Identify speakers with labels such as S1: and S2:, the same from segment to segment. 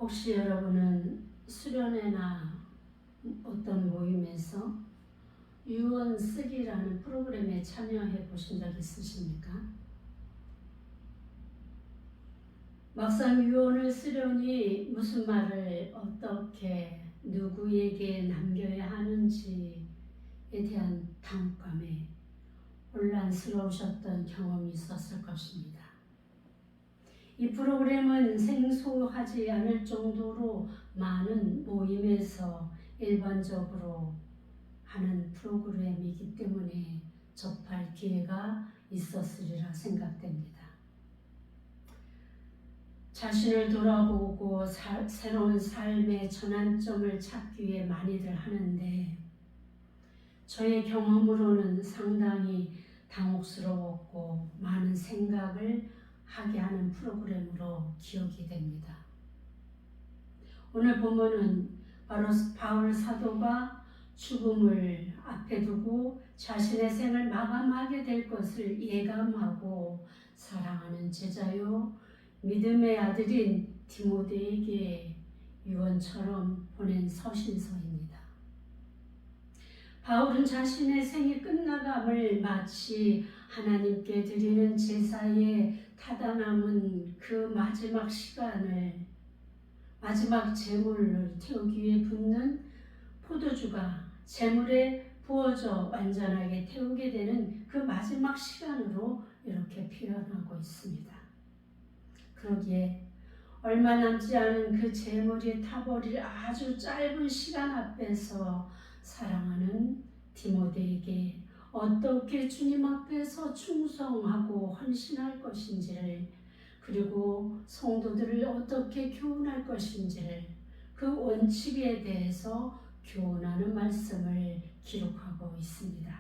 S1: 혹시 여러분은 수련회나 어떤 모임에서 유언 쓰기라는 프로그램에 참여해 보신 적 있으십니까? 막상 유언을 쓰려니 무슨 말을 어떻게 누구에게 남겨야 하는지에 대한 당혹감에 혼란스러우셨던 경험이 있었을 것입니다. 이 프로그램은 생소하지 않을 정도로 많은 모임에서 일반적으로 하는 프로그램이기 때문에 접할 기회가 있었으리라 생각됩니다. 자신을 돌아보고 새로운 삶의 전환점을 찾기 위해 많이들 하는데 저의 경험으로는 상당히 당혹스러웠고 많은 생각을 하게 하는 프로그램으로 기억이 됩니다. 오늘 본문은 바로 바울 사도가 죽음을 앞에 두고 자신의 생을 마감하게 될 것을 예감하고 사랑하는 제자요 믿음의 아들인 디모데에게 유언처럼 보낸 서신서입니다. 바울은 자신의 생이 끝나감을 마치 하나님께 드리는 제사에 타다 남은 그 마지막 시간을 마지막 제물을 태우기 위해 붓는 포도주가 제물에 부어져 완전하게 태우게 되는 그 마지막 시간으로 이렇게 표현하고 있습니다. 그러기에 얼마 남지 않은 그 제물이 타버릴 아주 짧은 시간 앞에서 사랑하는 디모데에게 어떻게 주님 앞에서 충성하고 헌신할 것인지를 그리고 성도들을 어떻게 교훈할 것인지를 그 원칙에 대해서 교훈하는 말씀을 기록하고 있습니다.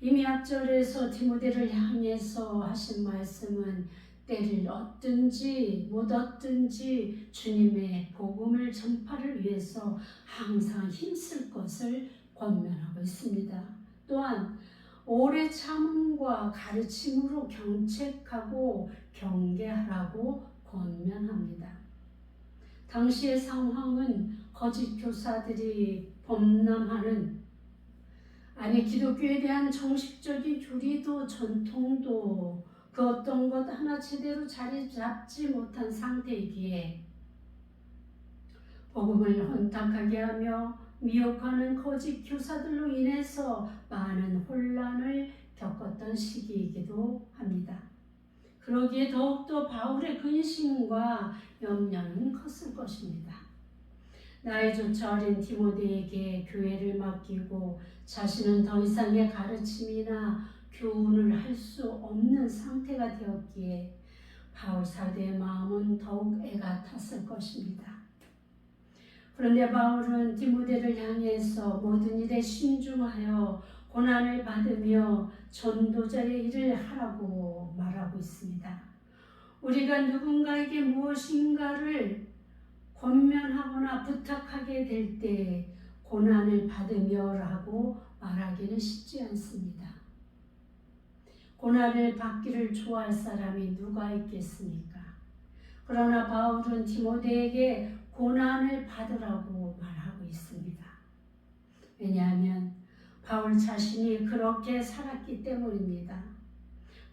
S1: 이미 앞절에서 디모데를 향해서 하신 말씀은 때를 얻든지 못 얻든지 주님의 복음을 전파를 위해서 항상 힘쓸 것을 권면하고 있습니다. 또한 오래 참음과 가르침으로 경책하고 경계하라고 권면합니다. 당시의 상황은 거짓 교사들이 범람하는 기독교에 대한 정식적인 교리도 전통도 그 어떤 것 하나 제대로 자리 잡지 못한 상태이기에 복음을 혼탁하게 하며 미혹하는 거짓 교사들로 인해서 많은 혼란을 겪었던 시기이기도 합니다. 그러기에 더욱더 바울의 근심과 염려는 컸을 것입니다. 나이조차 어린 디모데에게 교회를 맡기고 자신은 더 이상의 가르침이나 교훈을 할 수 없는 상태가 되었기에 바울 사도의 마음은 더욱 애가 탔을 것입니다. 그런데 바울은 디모데를 향해서 모든 일에 신중하여 고난을 받으며 전도자의 일을 하라고 말하고 있습니다. 우리가 누군가에게 무엇인가를 권면하거나 부탁하게 될 때 고난을 받으며라고 말하기는 쉽지 않습니다. 고난을 받기를 좋아할 사람이 누가 있겠습니까? 그러나 바울은 디모데에게 고난을 받으라고 말하고 있습니다. 왜냐하면 바울 자신이 그렇게 살았기 때문입니다.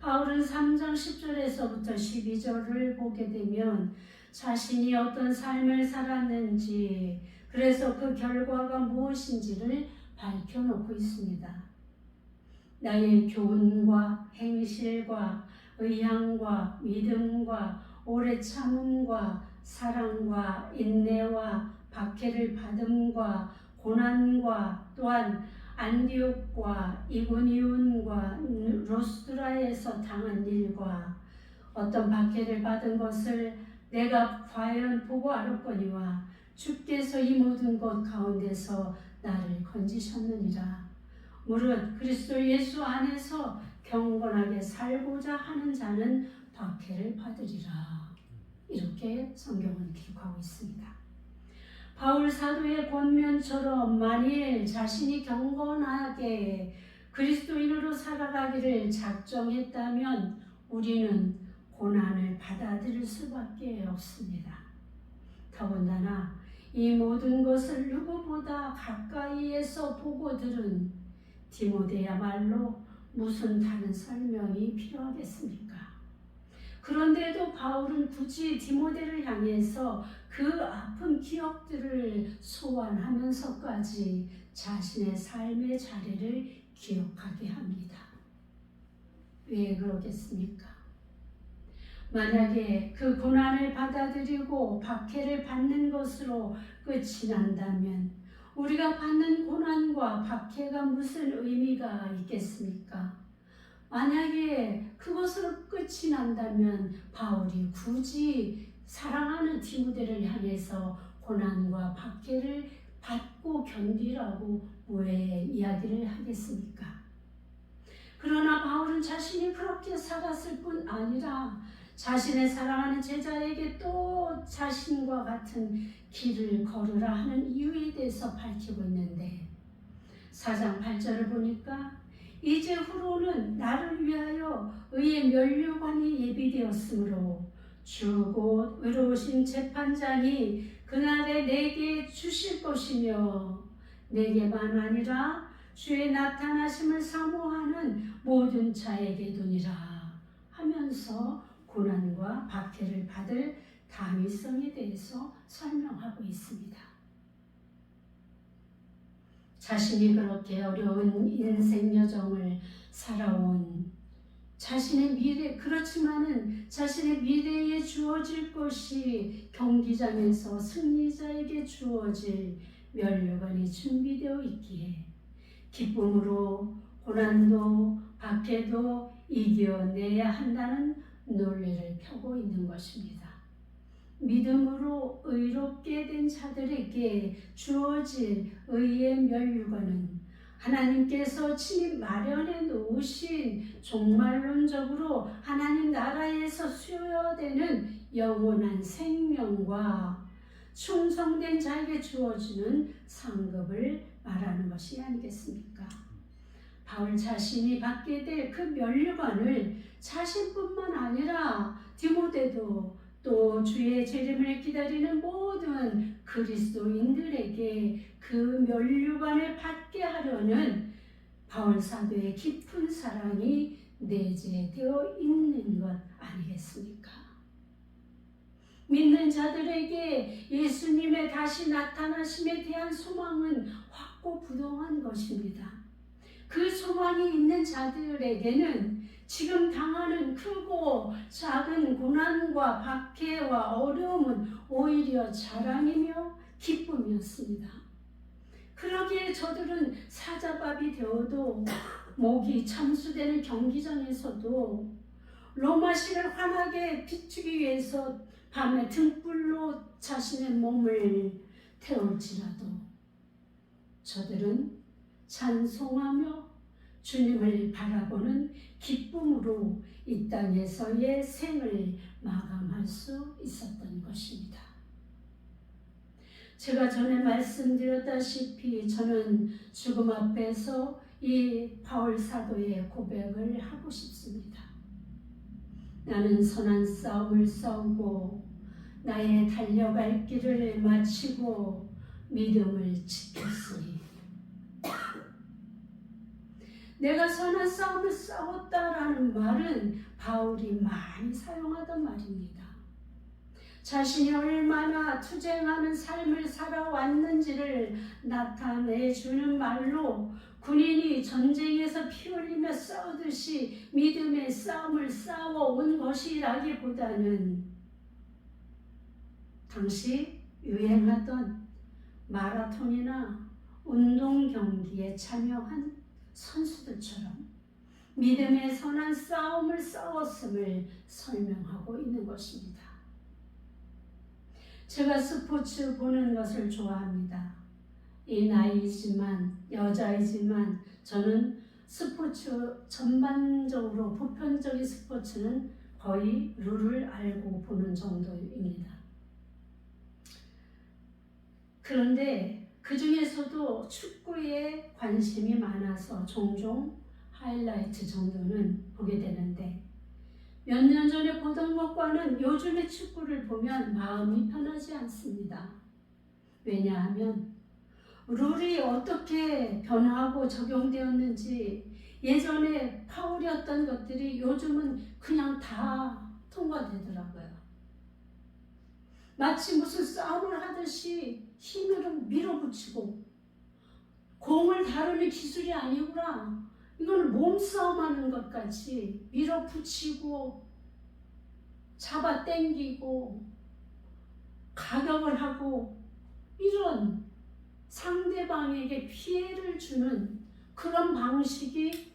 S1: 바울은 3장 10절에서부터 12절을 보게 되면 자신이 어떤 삶을 살았는지 그래서 그 결과가 무엇인지를 밝혀놓고 있습니다. 나의 교훈과 행실과 의향과 믿음과 오래 참음과 사랑과 인내와 박해를 받음과 고난과 또한 안디옥과 이고니온과 로스드라에서 당한 일과 어떤 박해를 받은 것을 내가 과연 보고 알았거니와 주께서 이 모든 것 가운데서 나를 건지셨느니라. 무릇 그리스도 예수 안에서 경건하게 살고자 하는 자는 박해를 받으리라. 이렇게 성경은 기록하고 있습니다. 바울 사도의 권면처럼 만일 자신이 경건하게 그리스도인으로 살아가기를 작정했다면 우리는 고난을 받아들일 수밖에 없습니다. 더군다나 이 모든 것을 누구보다 가까이에서 보고 들은 디모데야말로 무슨 다른 설명이 필요하겠습니까? 그런데도 바울은 굳이 디모데를 향해서 그 아픈 기억들을 소환하면서까지 자신의 삶의 자리를 기억하게 합니다. 왜 그러겠습니까? 만약에 그 고난을 받아들이고 박해를 받는 것으로 끝이 난다면 우리가 받는 고난과 박해가 무슨 의미가 있겠습니까? 만약에 그것으로 끝이 난다면 바울이 굳이 사랑하는 디모데를 향해서 고난과 박해를 받고 견디라고 왜 이야기를 하겠습니까? 그러나 바울은 자신이 그렇게 살았을 뿐 아니라 자신의 사랑하는 제자에게 또 자신과 같은 길을 걸으라 하는 이유에 대해서 밝히고 있는데 4장 8절을 보니까 이제 후로는 나를 위하여 의의 면류관이 예비되었으므로 주 곧 의로우신 재판장이 그날에 내게 주실 것이며 내게만 아니라 주의 나타나심을 사모하는 모든 자에게도니라 하면서 고난과 박해를 받을 당위성에 대해서 설명하고 있습니다. 자신이 그렇게 어려운 인생 여정을 살아온 자신의 미래, 그렇지만은 자신의 미래에 주어질 것이 경기장에서 승리자에게 주어질 면류관이 준비되어 있기에 기쁨으로 고난도 박해도 이겨내야 한다는 논리를 펴고 있는 것입니다. 믿음으로 의롭게 된 자들에게 주어질 의의 면류관은 하나님께서 친히 마련해 놓으신 종말론적으로 하나님 나라에서 수여되는 영원한 생명과 충성된 자에게 주어지는 상급을 말하는 것이 아니겠습니까? 바울 자신이 받게 될 그 면류관을 자신뿐만 아니라 디모데도 또 주의 재림을 기다리는 모든 그리스도인들에게 그 면류관을 받게 하려는 바울 사도의 깊은 사랑이 내재되어 있는 것 아니겠습니까? 믿는 자들에게 예수님의 다시 나타나심에 대한 소망은 확고부동한 것입니다. 그 소망이 있는 자들에게는 지금 당하는 크고 작은 고난과 박해와 어려움은 오히려 자랑이며 기쁨이었습니다. 그러기에 저들은 사자밥이 되어도 목이 참수되는 경기장에서도 로마신을 환하게 비추기 위해서 밤에 등불로 자신의 몸을 태울지라도 저들은 찬송하며 주님을 바라보는 기쁨으로 이 땅에서의 생을 마감할 수 있었던 것입니다. 제가 전에 말씀드렸다시피 저는 죽음 앞에서 이 바울 사도의 고백을 하고 싶습니다. 나는 선한 싸움을 싸우고 나의 달려갈 길을 마치고 믿음을 지켰으니 내가 선한 싸움을 싸웠다라는 말은 바울이 많이 사용하던 말입니다. 자신이 얼마나 투쟁하는 삶을 살아왔는지를 나타내주는 말로 군인이 전쟁에서 피 흘리며 싸우듯이 믿음의 싸움을 싸워온 것이라기보다는 당시 유행하던 마라톤이나 운동 경기에 참여한 선수들처럼 믿음의 선한 싸움을 싸웠음을 설명하고 있는 것입니다. 제가 스포츠 보는 것을 좋아합니다. 이 나이지만 여자이지만 저는 스포츠 전반적으로 보편적인 스포츠는 거의 룰을 알고 보는 정도입니다. 그런데 그 중에서도 축구에 관심이 많아서 종종 하이라이트 정도는 보게 되는데 몇 년 전에 보던 것과는 요즘의 축구를 보면 마음이 편하지 않습니다. 왜냐하면 룰이 어떻게 변하고 적용되었는지 예전에 파울이었던 것들이 요즘은 그냥 다 통과되더라고요. 마치 무슨 싸움을 하듯이 힘으로 밀어붙이고 공을 다루는 기술이 아니구나. 이거는 몸싸움하는 것 같이 밀어붙이고 잡아 당기고 가격을 하고 이런 상대방에게 피해를 주는 그런 방식이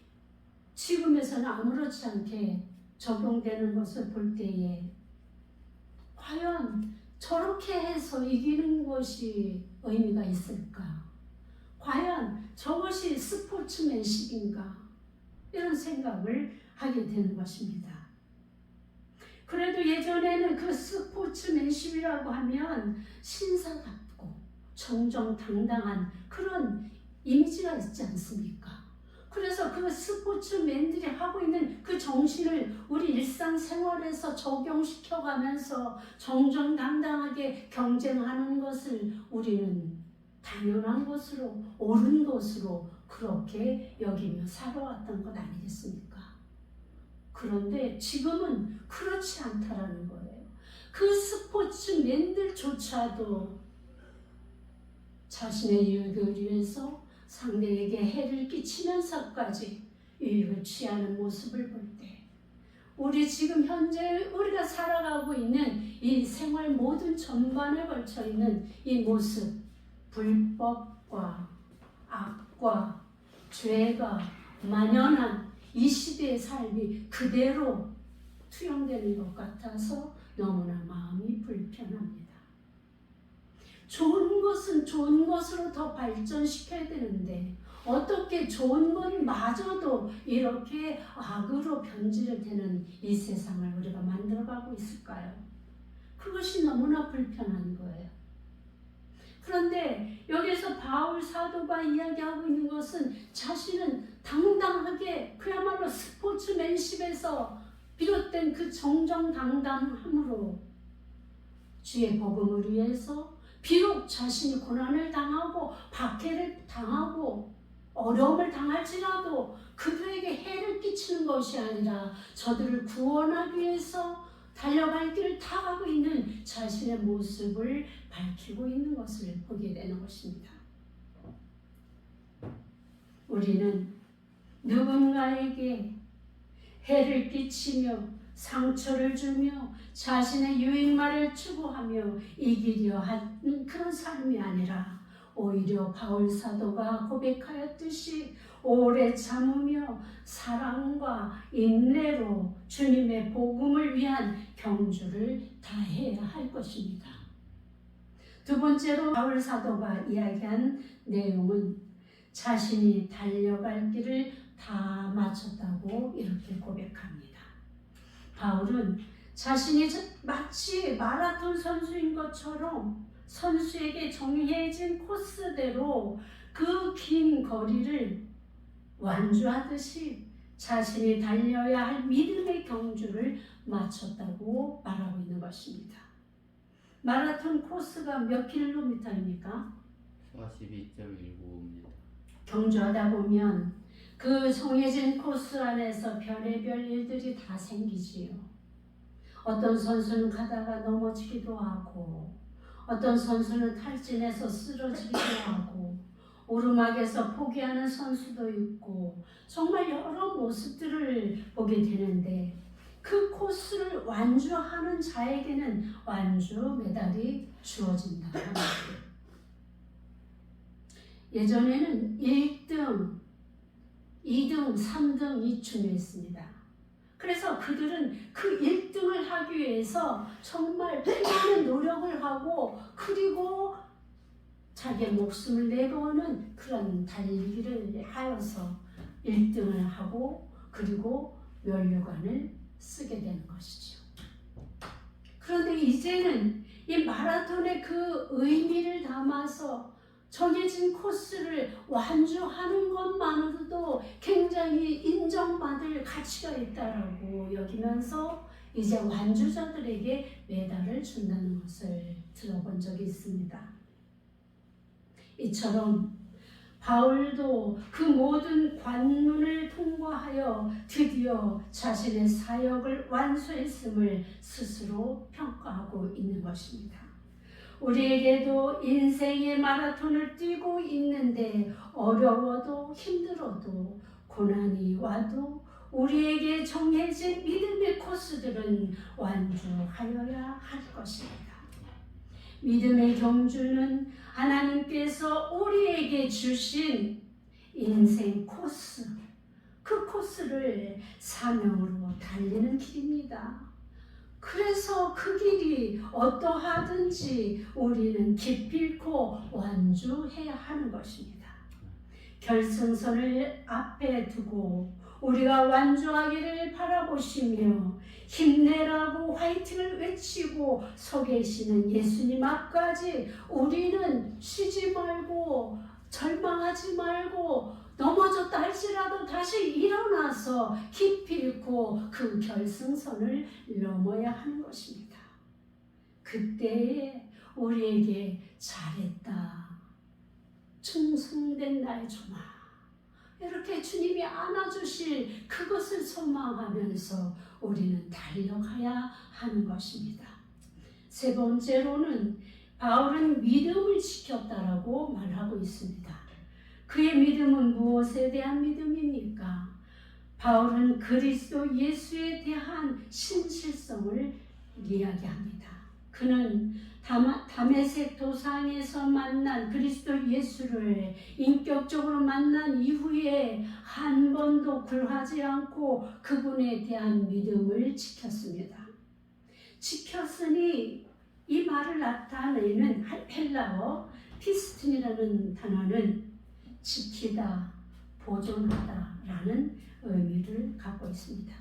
S1: 지금에서는 아무렇지 않게 적용되는 것을 볼 때에 과연 저렇게 해서 이기는 것이 의미가 있을까? 과연 저것이 스포츠맨십인가? 이런 생각을 하게 되는 것입니다. 그래도 예전에는 그 스포츠맨십이라고 하면 신사답고 정정당당한 그런 이미지가 있지 않습니까? 그래서 그 스포츠맨들이 하고 있는 그 정신을 우리 일상생활에서 적용시켜가면서 정정당당하게 경쟁하는 것을 우리는 당연한 것으로 옳은 것으로 그렇게 여기며 살아왔던 것 아니겠습니까? 그런데 지금은 그렇지 않다라는 거예요. 그 스포츠맨들조차도 자신의 유익을 위해서 상대에게 해를 끼치면서까지 유익을 취하는 모습을 볼 때 우리 지금 현재 우리가 살아가고 있는 이 생활 모든 전반에 걸쳐 있는 이 모습, 불법과 악과 죄가 만연한 이 시대의 삶이 그대로 투영되는 것 같아서 너무나 마음이 불편합니다. 좋은 것은 좋은 것으로 더 발전시켜야 되는데 어떻게 좋은 것마저도 이렇게 악으로 변질되는 이 세상을 우리가 만들어가고 있을까요? 그것이 너무나 불편한 거예요. 그런데 여기서 바울 사도가 이야기하고 있는 것은 자신은 당당하게 그야말로 스포츠맨십에서 비롯된 그 정정당당함으로 주의 복음을 위해서 비록 자신이 고난을 당하고 박해를 당하고 어려움을 당할지라도 그들에게 해를 끼치는 것이 아니라 저들을 구원하기 위해서 달려갈 길을 타가고 있는 자신의 모습을 밝히고 있는 것을 보게 되는 것입니다. 우리는 누군가에게 해를 끼치며 상처를 주며 자신의 유익만을 추구하며 이기려 하는 그런 삶이 아니라 오히려 바울 사도가 고백하였듯이 오래 참으며 사랑과 인내로 주님의 복음을 위한 경주를 다해야 할 것입니다. 두 번째로 바울 사도가 이야기한 내용은 자신이 달려갈 길을 다 마쳤다고 이렇게 고백합니다. 바울은 자신이 마치 마라톤 선수인 것처럼 선수에게 정해진 코스대로 그 긴 거리를 완주하듯이 자신이 달려야 할 믿음의 경주를 마쳤다고 말하고 있는 것입니다. 마라톤 코스가 몇 킬로미터입니까?
S2: 42.195입니다.
S1: 경주하다 보면 그 정해진 코스 안에서 별의별 일들이 다 생기지요. 어떤 선수는 가다가 넘어지기도 하고 어떤 선수는 탈진해서 쓰러지기도 하고 오르막에서 포기하는 선수도 있고 정말 여러 모습들을 보게 되는데 그 코스를 완주하는 자에게는 완주 메달이 주어진다. 예전에는 1등, 2등, 3등이 중요했습니다. 그래서 그들은 그 1등을 하기 위해서 정말 많은 노력을 하고 그리고 자기의 목숨을 내거는 그런 달리기를 하여서 1등을 하고 그리고 면류관을 쓰게 되는 것이죠. 그런데 이제는 이 마라톤의 그 의미를 담아서 정해진 코스를 완주하는 것만으로도 굉장히 인정받을 가치가 있다라고 여기면서 이제 완주자들에게 메달을 준다는 것을 들어본 적이 있습니다. 이처럼 바울도 그 모든 관문을 통과하여 드디어 자신의 사역을 완수했음을 스스로 평가하고 있는 것입니다. 우리에게도 인생의 마라톤을 뛰고 있는데 어려워도 힘들어도 고난이 와도 우리에게 정해진 믿음의 코스들은 완주하여야 할 것입니다. 믿음의 경주는 하나님께서 우리에게 주신 인생 코스, 그 코스를 사명으로 달리는 길입니다. 그래서 그 길이 어떠하든지 우리는 기필코 완주해야 하는 것입니다. 결승선을 앞에 두고 우리가 완주하기를 바라보시며 힘내라고 화이팅을 외치고 서 계시는 예수님 앞까지 우리는 쉬지 말고 절망하지 말고 넘어졌다 할지라도 다시 일어나서 기필코 그 결승선을 넘어야 하는 것입니다. 그때에 우리에게 잘했다, 충성된 나의 종아, 이렇게 주님이 안아주실 그것을 소망하면서 우리는 달려가야 하는 것입니다. 세 번째로는 바울은 믿음을 지켰다라고 말하고 있습니다. 그의 믿음은 무엇에 대한 믿음입니까? 바울은 그리스도 예수에 대한 신실성을 이야기합니다. 그는 다메섹 도상에서 만난 그리스도 예수를 인격적으로 만난 이후에 한 번도 굴하지 않고 그분에 대한 믿음을 지켰습니다. 지켰으니 이 말을 나타내는 헬라어 피스틴이라는 단어는 지키다, 보존하다 라는 의미를 갖고 있습니다.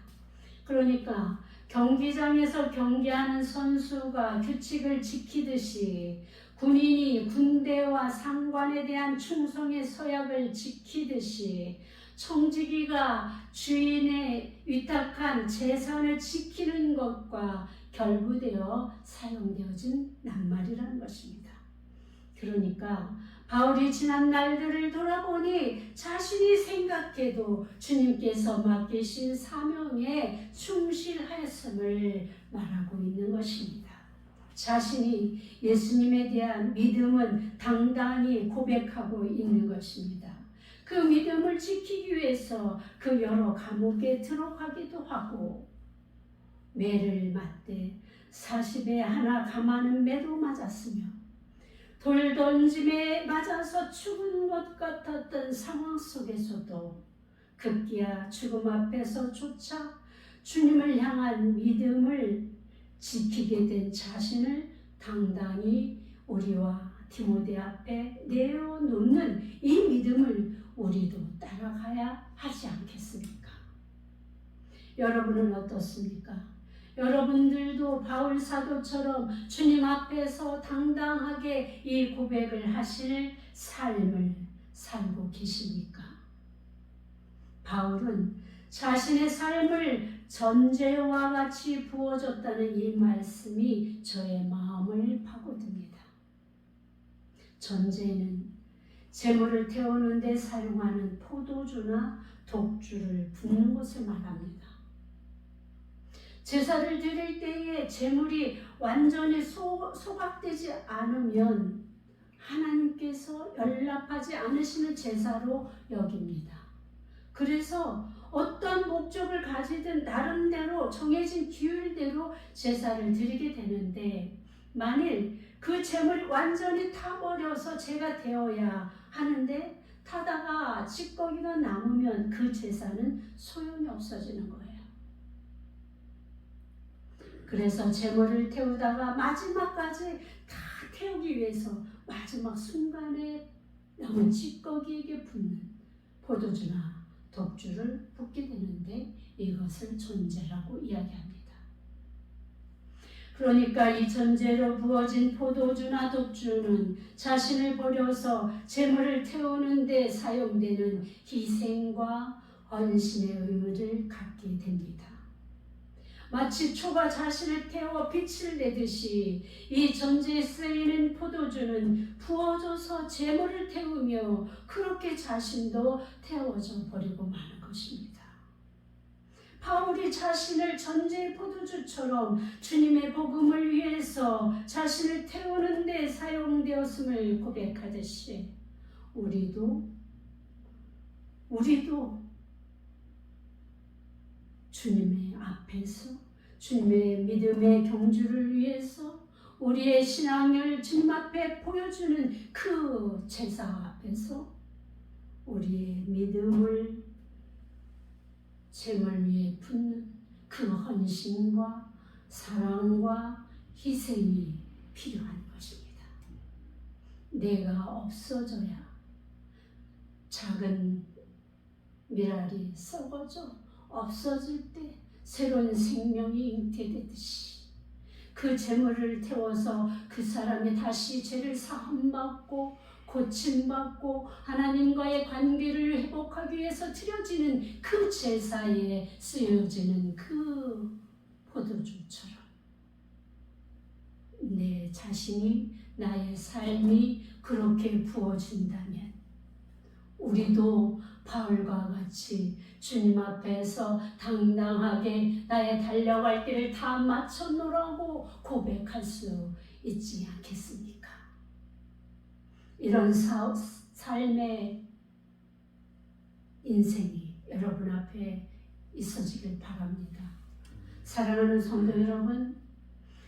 S1: 그러니까 경기장에서 경기하는 선수가 규칙을 지키듯이 군인이 군대와 상관에 대한 충성의 서약을 지키듯이 청지기가 주인의 위탁한 재산을 지키는 것과 결부되어 사용되어진 낱말이라는 것입니다. 그러니까 바울이 지난 날들을 돌아보니 자신이 생각해도 주님께서 맡기신 사명에 충실하였음을 말하고 있는 것입니다. 자신이 예수님에 대한 믿음은 당당히 고백하고 있는 것입니다. 그 믿음을 지키기 위해서 그 여러 감옥에 들어가기도 하고 매를 맞대 40에 하나 감하는 매도 맞았으며 돌 던짐에 맞아서 죽은 것 같았던 상황 속에서도 급기야 죽음 앞에서조차 주님을 향한 믿음을 지키게 된 자신을 당당히 우리와 디모데 앞에 내어놓는 이 믿음을 우리도 따라가야 하지 않겠습니까? 여러분은 어떻습니까? 여러분들도 바울 사도처럼 주님 앞에서 당당하게 이 고백을 하실 삶을 살고 계십니까? 바울은 자신의 삶을 전제와 같이 부어줬다는 이 말씀이 저의 마음을 파고듭니다. 전제는 재물을 태우는 데 사용하는 포도주나 독주를 붓는 것을 말합니다. 제사를 드릴 때에 제물이 완전히 소각되지 않으면 하나님께서 연락하지 않으시는 제사로 여깁니다. 그래서 어떤 목적을 가지든 나름대로 정해진 규율대로 제사를 드리게 되는데 만일 그 제물이 완전히 타버려서 제가 되어야 하는데 타다가 찌꺼기가 남으면 그 제사는 소용이 없어지는 거예요. 그래서 제물을 태우다가 마지막까지 다 태우기 위해서 마지막 순간에 남은 찌꺼기에게 붓는 포도주나 독주를 붓게 되는데 이것을 존재라고 이야기합니다. 그러니까 이 전제로 부어진 포도주나 독주는 자신을 버려서 재물을 태우는 데 사용되는 희생과 헌신의 의무를 갖게 됩니다. 마치 초가 자신을 태워 빛을 내듯이 이 전제에 쓰이는 포도주는 부어져서 재물을 태우며 그렇게 자신도 태워져 버리고 마는 것입니다. 바울이 자신을 전제의 포도주처럼 주님의 복음을 위해서 자신을 태우는 데 사용되었음을 고백하듯이 우리도 주님의 앞에서 주님의 믿음의 경주를 위해서 우리의 신앙을 주님 앞에 보여주는 그 제사 앞에서 우리의 믿음을 생을 위해 붓는 그 헌신과 사랑과 희생이 필요한 것입니다. 내가 없어져야 작은 밀알이 썩어져 없어질 때 새로운 생명이 잉태되듯이 그 재물을 태워서 그 사람이 다시 죄를 사함받고 고침받고 하나님과의 관계를 회복하기 위해서 드려지는 그 제사에 쓰여지는 그 포도주처럼 내 자신이 나의 삶이 그렇게 부어진다면 우리도 바울과 같이 주님 앞에서 당당하게 나의 달려갈 길을 다 마쳤노라고 고백할 수 있지 않겠습니까? 이런 삶의 인생이 여러분 앞에 있어지길 바랍니다. 사랑하는 성도 여러분,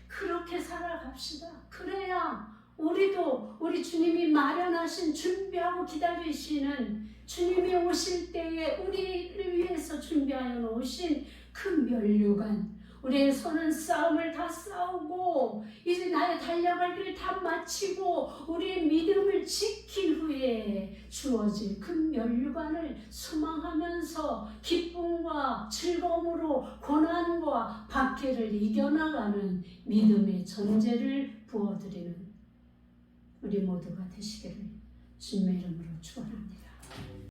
S1: 그렇게 살아갑시다. 그래야 우리도 우리 주님이 마련하신 준비하고 기다리시는 주님이 오실 때에 우리를 위해서 준비하여 놓으신 그 면류관, 우리의 손은 싸움을 다 싸우고 이제 나의 달려갈 길을 다 마치고 우리의 믿음을 지킨 후에 주어질 그 면류관을 소망하면서 기쁨과 즐거움으로 고난과 박해를 이겨나가는 믿음의 전제를 부어드리는 우리 모두가 되시기를 주님의 이름으로 축원합니다.